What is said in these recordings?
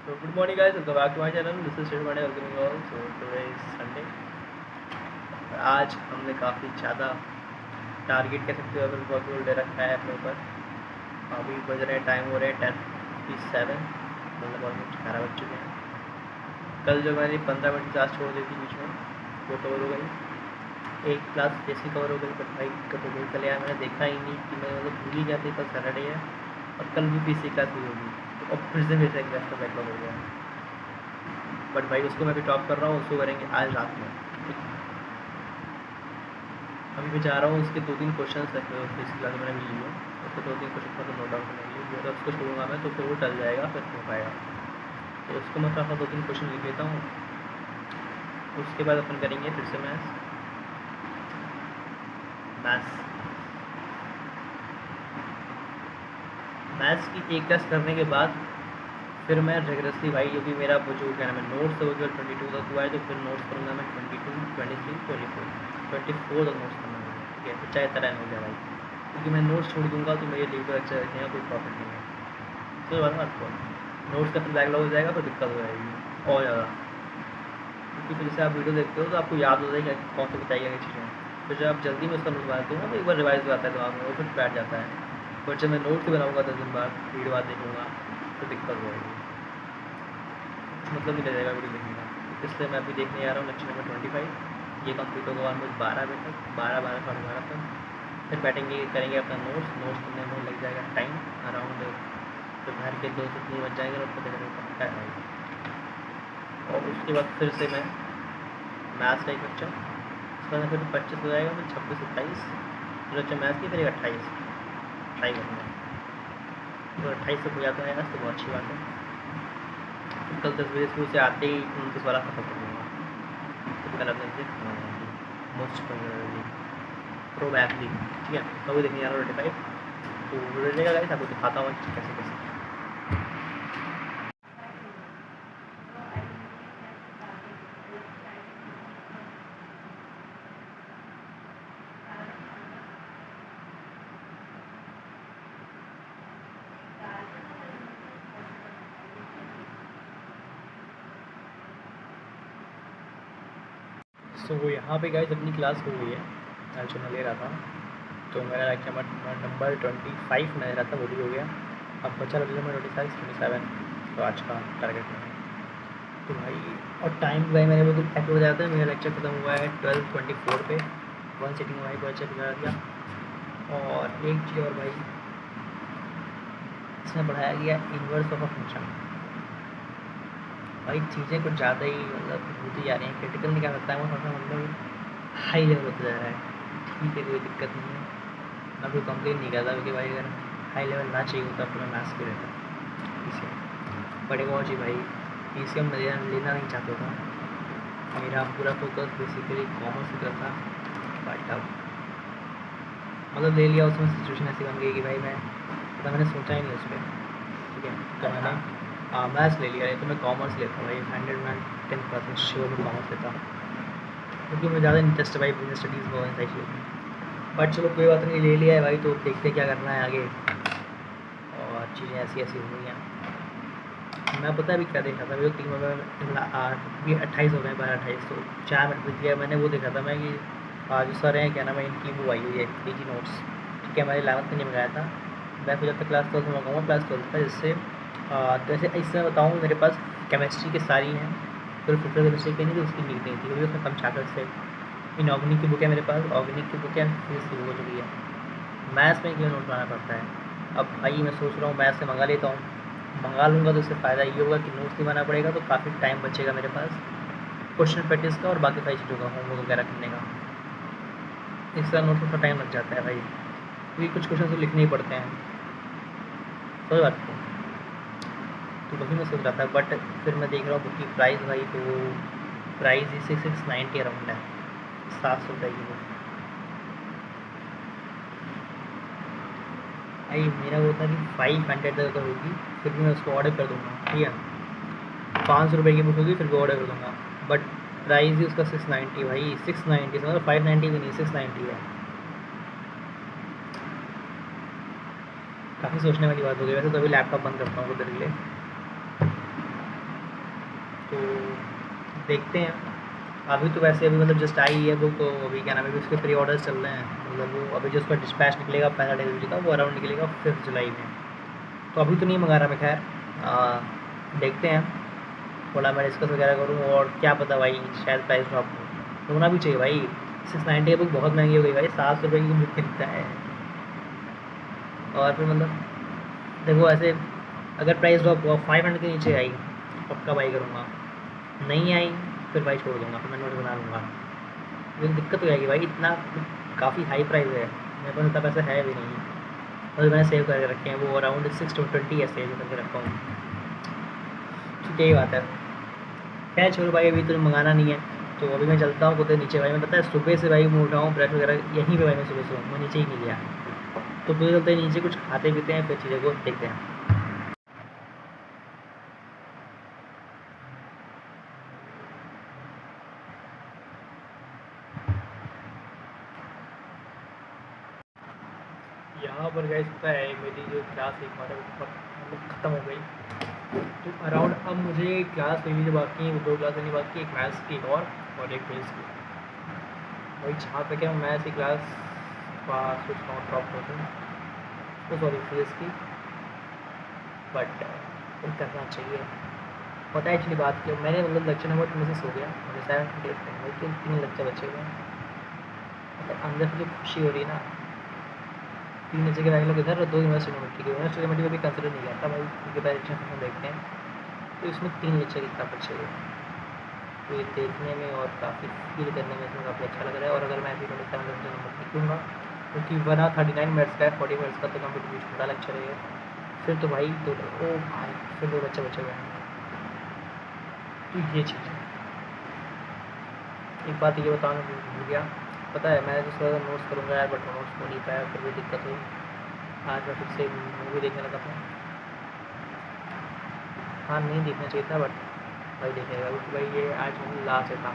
So good morning guys, welcome back to my channel. This is Shiv Pandey welcoming you all. So today is Sunday. आज हमने काफ़ी ज़्यादा target कह सकते हो अगर पॉसिबल दे रखा है अपने ऊपर। अभी बज रहे हैं, टाइम हो रहे हैं 10:57, मतलब ऑलमोस्ट 11 बज चुके हैं। कल जो मैंने 15 मिनट क्लास छोड़ दी थी बीच में, वो कवर हो गई। एक क्लास जैसी कवर हो गई बट भाई दिक्कत हो गई। कल यार मैंने देखा ही नहीं कि मैं मतलब भूल ही गया था कल सैटरडे है और कल भी पीसी क्लास हुई होगी, तो अब फिर से मेरे एक क्लास का बैकलॉग हो गया। बट भाई उसको मैं भी टॉप कर रहा हूँ, उसको करेंगे आज रात में। अभी मैं जा रहा हूँ, उसके 2-3 क्वेश्चन है इसी क्लास में मैंने भी लिए, उसके 2-3 क्वेश्चन का तो नोट डाउन करने लिए, अगर उसको छोड़ूंगा मैं तो फिर वो टल जाएगा, फिर हो पाएगा। तो उसको मैं थोड़ा 2-3 क्वेश्चन लिख लेता हूँ, उसके बाद अपन करेंगे फिर से मैथ्स की एक क्लास करने के बाद फिर मैं रेगुलरली भाई, क्योंकि मेरा वो जो क्या नाम है नोट्स है वो जो 22 तक हुआ है, तो फिर नोट्स करूँगा मैं 22, 23, 24 तक नोट्स करना है। ठीक है, तो चाहे तरह हो जाए भाई, क्योंकि मैं नोट्स छोड़ दूँगा तो मेरे लीव पर अच्छा रखने का कोई प्रॉफिट नहीं है। तो बात आपको नोट्स का फिर बैकलॉग हो जाएगा, फिर दिक्कत हो जाएगी और ज़्यादा, क्योंकि फिर जैसे आप वीडियो देखते हो तो आपको याद हो जाएगा कौन सी बताइए क्या चीज़ें। फिर जब आप जल्दी में उसका नोट बनाते हो ना तो एक बार रिवाइज हो जाता है दिमाग में, वो फिर बैठ जाता है। बट जब मैं नोट्स ही बनाऊँगा 10 दिन बाद, वीडियो बाद देखूँगा तो दिक्कत हो जाएगी, मतलब नहीं लगेगा वीडियो देखने का। इसलिए मैं अभी देखने जा रहा हूँ लेक्चर नंबर 25। ये कंप्लीट होगा ऑलमोस्ट 12 बजे तक, 12 तक। फिर बैठेंगे, करेंगे अपना नोट्स करने में लग जाएगा टाइम अराउंड दोपहर के 2 से 3 बज जाएंगे और उसको देखने का। और उसके बाद फिर से मैं मैथ्स का एक बच्चा, उसके बाद फिर 25 हो जाएगा, फिर 26, 27 फिर बच्चा मैथ्स की, फिर एक 28 ट्राई करूँगा। तो 28 तक हो जाता है तो बहुत अच्छी बात है। फिर कल 10 बजे स्कूल से आते ही 29 वाला खत्म कर दूँगा, फिर कल अपने से खत्म हो जाएगी मोस्ट प्रोबेबली। ठीक है, तो वो देखने जा रहा हूँ 25, तो वीडियो देगा गाइस, आपको दिखाता हूँ कैसे कैसे। सो वो यहाँ पे गाइस अपनी क्लास हो गई है जो मैं ले रहा था, तो मेरा लेक्चर नंबर 25 मैं ले रहा था, वो भी हो गया। अब बचा लेक्चर नंबर 26, 27 तो आज का टारगेट में। तो भाई और टाइम भाई मैंने बिल्कुल एक्ट हो जाता है। मेरा लेक्चर खत्म हुआ है 12:24 पे, 1 सिटिंग में भाई बहुत अच्छा दिखा दिया। और एक चीज़ और भाई, इसमें पढ़ाया गया इन्वर्स ऑफ अ फंक्शन। भाई चीज़ें कुछ ज़्यादा ही मतलब होती जा रही हैं, क्रिटिकल नहीं कह सकता है वो, थोड़ा मतलब हाई लेवल होता जा रहा है। ठीक है, कोई दिक्कत नहीं है, मैं कोई कंप्लेन नहीं करता, क्योंकि भाई अगर हाई लेवल ना चाहिए होता तो मैं मैथ्स के रहता पीसीएम। बट एक और चीज़ भाई, पीसीएम में लेना नहीं चाहता था, मेरा पूरा फोकस बेसिकली कॉमर्स की तरफ था। बट अब मतलब ले लिया, उसमें सिचुएशन ऐसी बन गई कि भाई मैंने सोचा ही नहीं उस पर। ठीक है, तो मैंने मैथ्स ले लिया, नहीं तो मैं कॉमर्स लेता भाई, 110% श्योर मैं कॉमर्स लेता, क्योंकि मुझे ज़्यादा इंटरेस्ट है भाई बिजनेस स्टडीज़ में, ऐसी चीज़। बट चलो कोई बात नहीं, ले लिया है भाई, तो देखते क्या करना है आगे। और चीज़ें ऐसी ऐसी हो गई हैं। मैं पता है अभी क्या देखा था, अभी 3 अभी 28 हो गए, 12-28, तो 4 मिनट बीत गया। मैंने वो देखा था मैं कि जो सर हैं क्या नाम है इनकी, वो आई हुई है डीजी नोट्स। ठीक है, मैंने 11th में नहीं मंगाया था, मैं फिर जब तक क्लास 12 में मंगाऊँगा, क्लास 12 का, जिससे जैसे इससे मैं बताऊँ, मेरे पास केमिस्ट्री की सारी हैं, फिर फिजिकल केमिस्ट्री की नहीं थी, उसकी नीट नहीं थी, क्योंकि उसमें कम चार्टर्स थे। इनऑर्गेनिक की बुक है मेरे पास, ऑर्गेनिक की बुक है, फिजिक्स की बुक हो चुकी है। मैथ्स में क्यों नोट बनाना पड़ता है। अब भाई मैं सोच रहा हूँ मैथ्स से मंगा लेता हूँ, मंगा लूँगा तो उससे फ़ायदा ये होगा कि नोट्स नहीं बनाना पड़ेगा, तो काफ़ी टाइम बचेगा मेरे पास क्वेश्चन प्रैक्टिस का और बाकी सारी चीज़ों का, होमवर्क वगैरह करने का। इस तरह नोट्स में थोड़ा टाइम लग जाता है भाई, क्योंकि कुछ क्वेश्चन तो लिखने ही पड़ते हैं, कोई बात नहीं। तो वही मैं सोच रहा था, बट फिर मैं देख रहा हूँ बुक की प्राइस भाई, तो प्राइस ही 690 अराउंड है, 700 रुपये की बुक। भाई मेरा वो था कि 500 तक अगर होगी फिर भी मैं उसको ऑर्डर कर दूँगा। ठीक है, 500 रुपये की बुक होगी फिर भी ऑर्डर कर दूँगा, बट प्राइस ही उसका 690 भाई, 690 से मतलब 590 भी नहीं, 690 है। काफ़ी सोचने वाली बात हो गई। वैसे तो अभी लैपटॉप बंद करता हूँ कुछ देर के लिए, तो देखते हैं। अभी तो वैसे अभी मतलब जस्ट आई है बुक, तो अभी क्या नाम है, अभी उसके प्री ऑर्डर्स चल रहे हैं। मतलब वो अभी जो उसका डिस्पैच निकलेगा पहला डिलीवरी का, वो अराउंड निकलेगा 5 जुलाई में। तो अभी तो नहीं मंगा रहा मैं, खैर देखते हैं। थोड़ा मैं डिस्कस वगैरह करूँ, और क्या पता भाई शायद प्राइस ड्रॉप होना भी चाहिए भाई। 690 की बुक बहुत महंगी हो गई भाई, 700 रुपये की बुक खरीदता है। और फिर मतलब देखो ऐसे, अगर प्राइस ड्रॉप हुआ 500 के नीचे आई, पक्का बाई करूँगा। नहीं आई फिर भाई छोड़ दूँगा, फिर मैं नोट बना लूँगा। लेकिन दिक्कत हो जाएगी भाई, इतना काफ़ी हाई प्राइस है, मेरे पास इतना पैसा है भी नहीं। और मैंने सेव करके रखे हैं वो अराउंड 620 है, सेव करके रखा हूँ। ठीक है, यही बात है। खैर छोड़ो भाई, अभी तो मंगाना नहीं है। तो अभी मैं चलता हूँ कुछ नीचे भाई। मैं पता है सुबह से भाई मैं उठा हूँ, ब्रश वगैरह यहीं पे भाई मैं सुबह से हूँ, मैं नीचे ही नहीं गया। तो फिर चलते हैं नीचे, कुछ खाते पीते हैं, फिर चीज़ों को देखते हैं। यहाँ पर गाइस पता है मेरी जो क्लास एक बार मतलब ख़त्म हो गई। तो अराउंड अब मुझे क्लास लेनी जो बाकी है, 2 क्लास लेनी बाकी है, एक मैथ्स की और एक फिजिक्स की। वही जहाँ तक है मैथ्स की क्लास पास सोच रहा हूँ ड्रॉप कर दूँ, तो सॉरी फिजिक्स की। बट करना चाहिए। पता है एक्चुअली बात की, मैंने मतलब लेक्चर नंबर मिसेस हो गया, मुझे 7 डेट में लेकिन 3 लेक्चर बचे हुए हैं। मतलब अंदर से जो खुशी हो रही है ना, 3 जगह बैग लोग इधर और 2 यूनिवर्सिटी में, ठीक है यूनिवर्सिटी में भी कंसिडर नहीं किया था भाई, क्योंकि डायरेक्शन हम देखते हैं। तो इसमें 3 लेक्चर इतना बचे हुए, तो ये देखने में और काफ़ी फील करने में इसमें काफ़ी अच्छा लग रहा है। और अगर मैं अभी 27 लेक्चर नंबर लिखूँगा, क्योंकि 139 मिनट्स का है, 40 मिनट्स का, तो कंप्लीट छोटा लेक्चर है। फिर तो भाई तो ओ भाई फिर 2 बच्चे बचे हुए हैं। तो ये चीज़ है। एक बात ये बताना भूल गया, पता है मैं जिस तरह नोट्स करूँगा यार, बट नोट्स हो नहीं पाया, फिर भी दिक्कत हुई। आज मैं फिर से मूवी देखने लगा था। हाँ नहीं देखना चाहिए था, बट भाई देखेगा, क्योंकि भाई ये आज लास्ट है था,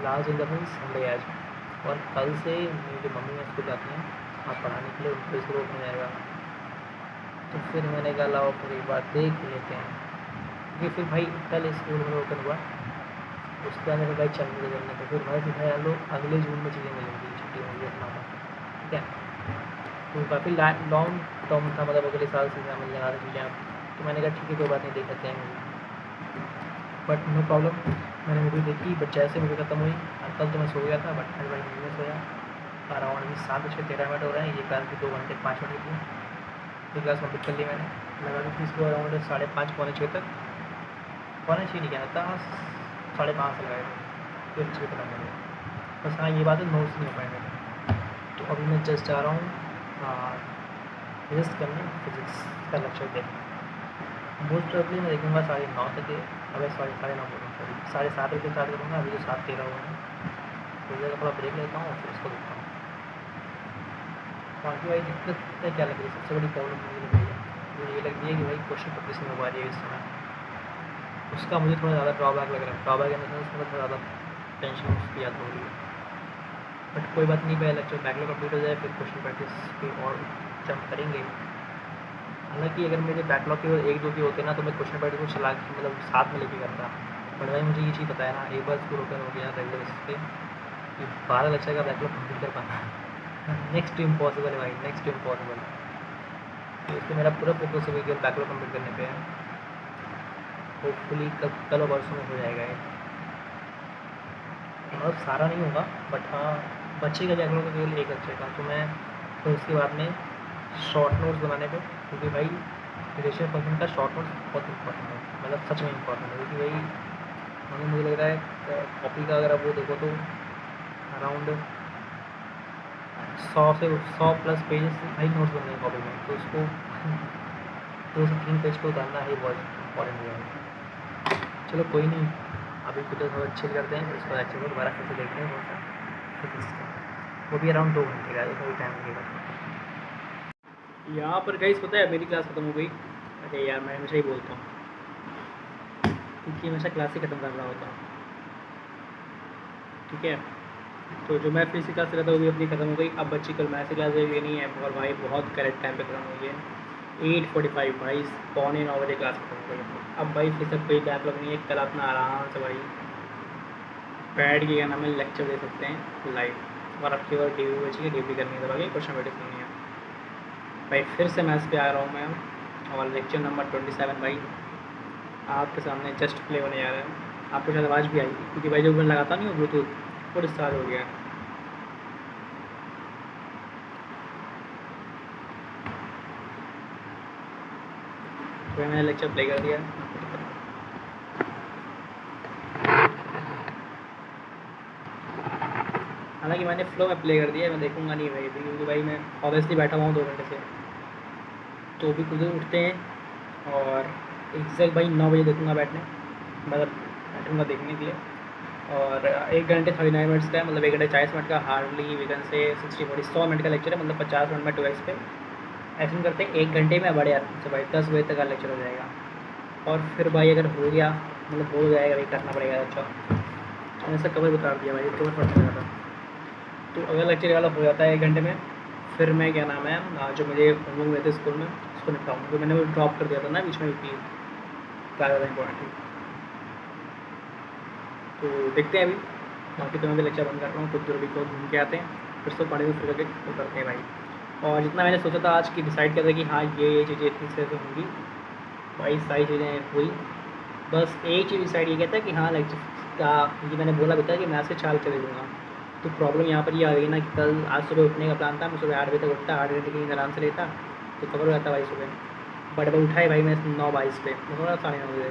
last in the means Sunday आज। और कल से मेरी जो मम्मी है स्कूल जाती हैं आप पढ़ाने के लिए, उनको स्कूल ओपन हो जाएगा। तो फिर मैंने कहा लाओ फिर एक बार देख लेते हैं, क्योंकि फिर भाई कल स्कूल में ओपन हुआ, उसके बाद मेरे भाई चलने चलने तो फिर भाई सीधा यार लोग अगले जून में चीज़ें मिलेंगी, छुट्टी होंगी अपना, ठीक है। तो काफ़ी लॉन्ग टर्म था, मतलब अगले साल से मिल जाना चीज़ें। तो मैंने कहा ठीक है कोई बात नहीं, देख लेते हैं मूवी। बट नो प्रॉब्लम, मैंने मूवी देखी। बट जैसे मूवी खत्म हुई, कल तो मैं सो गया था, बट आज भाई मूवी में सोया। अराउंड अभी 7:13 हो रहे हैं। ये क्लास भी 2 घंटे 5 मिनट की थी। ये क्लास कंप्लीट कर ली मैंने, लगा दी थी इसको अराउंड 5:30 पौने 6 तक, पौने 6 नहीं क्या था, 5:30 से लगाए थे, फिर 6 खत्म हो गया। बस हाँ ये बात है, नोट्स नहीं हो पाए मेरे। तो अभी मैं जस्ट जा रहा हूँ फिजिक्स करने, फिजिक्स का लेक्चर देखने। मोस्ट प्रोबेबली मैं देखूँगा 9:30 तक के, अगर 9:30 बोलूँ, सॉरी 7:30 बजे स्टार्ट करूँगा। अभी जो 7:13 हुआ है, तो जगह थोड़ा ब्रेक लेता हूँ, फिर उसको देखता हूँ। बाकी भाई दिक्कत क्या लग रही है, सबसे बड़ी प्रॉब्लम मुझे लग रही है, मुझे ये लग रही है कि भाई क्वेश्चन पेपर से हो पा रही है इस समय, उसका मुझे थोड़ा ज़्यादा ड्रॉबैक लग रहा है। ड्रॉबैक है मतलब उसमें थोड़ा ज़्यादा टेंशन उसकी याद हो रही है। बट कोई बात नहीं, पहले लेक्चर बैकलॉग कंप्लीट हो जाए, फिर क्वेश्चन प्रैक्टिस पे और जंप करेंगे। हालांकि अगर मेरे बैकलॉग के 1-2 के होते ना, तो मैं क्वेश्चन पेपर को चला मतलब साथ में लेके करता। बट भाई मुझे ये चीज़ पता है ना, एक बार स्कूल ओपन हो गया रेगुलर बेसिस पे, कि 12 लेक्चर का बैकलॉग कंप्लीट कर पाना नेक्स्ट टू इम्पॉसिबल है भाई, नेक्स्ट टू इम्पॉसिबल। तो इसलिए मेरा पूरा फोकस है कि बैकलॉग कंप्लीट करने पे है। होपफुली कल और परसों में हो जाएगा ये, मतलब सारा नहीं होगा, बट हाँ बच्चे का बैकलॉग केवल 1 बच्चे का। तो मैं फिर उसके बाद में शॉर्ट नोट्स बनाने पे, क्योंकि भाई रिलेशन फंक्शन का शॉर्ट नोट्स बहुत इंपॉर्टेंट है, मतलब सच में इंपॉर्टेंट है। क्योंकि भाई मुझे लग रहा है कॉपी का अगर आप वो देखो तो अराउंड 100 प्लस पेजेस भाई नोट्स बन रहे हैं कॉपी में, तो उसको 2 से 3 पेज को उतारना ही बहुत इंपॉर्टेंट है। चलो कोई नहीं, अभी कुछ थोड़ा चिल करते हैं, फिर उसको अच्छे को दोबारा फिर से देखते हैं कौन सा फिजिक्स का, वो भी अराउंड 2 घंटे का, थोड़ी टाइम लगेगा। यहाँ पर गाइस पता है मेरी क्लास ख़त्म हो गई। अरे यार मैं हमेशा ही बोलता हूँ, क्योंकि हमेशा क्लास ही ख़त्म कर रहा होता हूँ, ठीक है। तो जो मैं फिजिक्स क्लास रहता हूँ वो भी अपनी ख़त्म हो गई। अब बच्ची कल मैथ्स की क्लास हुई नहीं है, और भाई बहुत करेक्ट टाइम पे ख़त्म हुई है। 8:45 भाई, 8:45 क्लास खत्म हो गई। अब भाई फिर सब कोई बैकलॉग नहीं है, कल अपना आराम से भाई बैठ के क्या नाम है लेक्चर दे सकते हैं लाइव। और आपकी बार डी बची है, डी करनी है, तो बाकी क्वेश्चन वेटिस करनी है भाई। फिर से मैथ्स पे आ रहा हूँ मैं, और लेक्चर नंबर 27 भाई आपके सामने जस्ट प्ले होने जा रहा है। आपको शायद आवाज़ भी आएगी, क्योंकि भाई जो मैं लगाता नहीं हूँ ब्लूटूथ वो डिस्चार्ज हो गया है। तो मैंने लेक्चर प्ले कर दिया। हालांकि मैंने फ्लो में प्ले कर दिया, मैं देखूंगा नहीं भाई, क्योंकि भाई मैं ऑब्वियसली बैठा हुआ हूँ 2 घंटे से, तो भी खुद उठते हैं। और एग्जैक्ट भाई 9 बजे देखूंगा बैठने, मतलब बैठूंगा देखने के लिए। और 1 घंटे 39 मिनट्स का है, मतलब 1 घंटे 40 मिनट का, hardly we can say 100 minute का लेक्चर है, मतलब 50 मिनट में 2x पे ऐसे में करते हैं 1 घंटे में बड़े आराम से भाई 10 बजे तक का लेक्चर हो जाएगा। और फिर भाई अगर हो गया मतलब हो जाएगा भाई, करना पड़ेगा। अच्छा मैंने सब कवर उतार दिया भाई, कवर पड़ता जाता। तो अगर लेक्चर वाला हो जाता है 1 घंटे में, फिर मैं क्या नाम है जो मुझे होमवर्क मिले थे स्कूल में उसको निपटाऊँ, तो मैंने वो ड्रॉप कर दिया था ना बीच में, भी क्या ज़्यादा इंपॉर्टेंट थी। तो देखते हैं अभी, बाकी तो मैं भी लेक्चर बंद कर रहा हूँ, कुछ जरूरी को घूम के आते हैं, फिर से पढ़े फिर करके वो करते हैं भाई। और जितना मैंने सोचा था आज की डिसाइड किया था कि हाँ ये चीज़ें इतनी से होंगी भाई, सारी चीज़ें हुई। बस एक चीज़ डिसाइड ये किया था कि हाँ लेक्चर का, क्योंकि मैंने बोला भी था कि मैं से 4 चले दूँगा। तो प्रॉब्लम यहाँ पर ये आ गई ना कि कल आज सुबह उठने का प्लान था, मैं सुबह 8 बजे तक उठता, 8 घंटे की नींद आराम से लेता तो कवर हो जाता भाई सुबह। बट मैं उठाए भाई मैं 9:22 पे, मैं थोड़ा 9:30 बजे,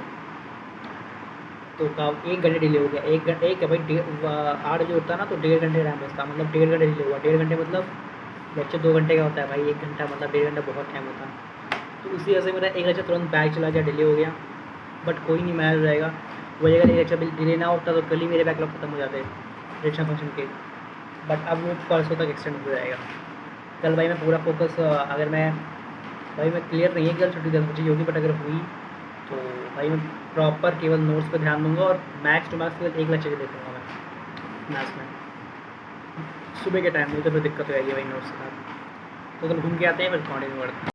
तो कब 1 घंटे डिले हो गया। 1 घंटे एक भाई 8 बजे उठता ना तो 1.5 घंटे टाइम बचता, मतलब 1.5 घंटे डिले हुआ। 1.5 घंटे मतलब लेक्चर 2 घंटे का होता है भाई, 1 घंटा मतलब 1.5 घंटा बहुत टाइम होता है। तो इसी वजह से मेरा एक लेक्चर तुरंत बैक चला गया, डिले हो गया। बट कोई नहीं, मैनेज हो जाएगा। वही अगर एक लेक्चर डिले ना होता तो कल ही मेरे बैकलॉग खत्म हो जाते रिएक्शन फंक्शन के। बट अब वो परसों तक एक्सटेंड हो जाएगा। कल भाई मैं पूरा फोकस, अगर मैं भाई मैं क्लियर नहीं है कल छुट्टी 10 बजे होगी, बट अगर हुई तो भाई मैं प्रॉपर केवल नोट्स पर ध्यान दूंगा, और मैक्स टू मैक्स केवल 1 लेक्चर देखूँगा मैं मैथ्स में सुबह के टाइम में, तो फिर दिक्कत हो जाएगी भाई नोट्स के साथ। तो कल घूम के आते हैं, फिर कंटिन्यू करते हैं।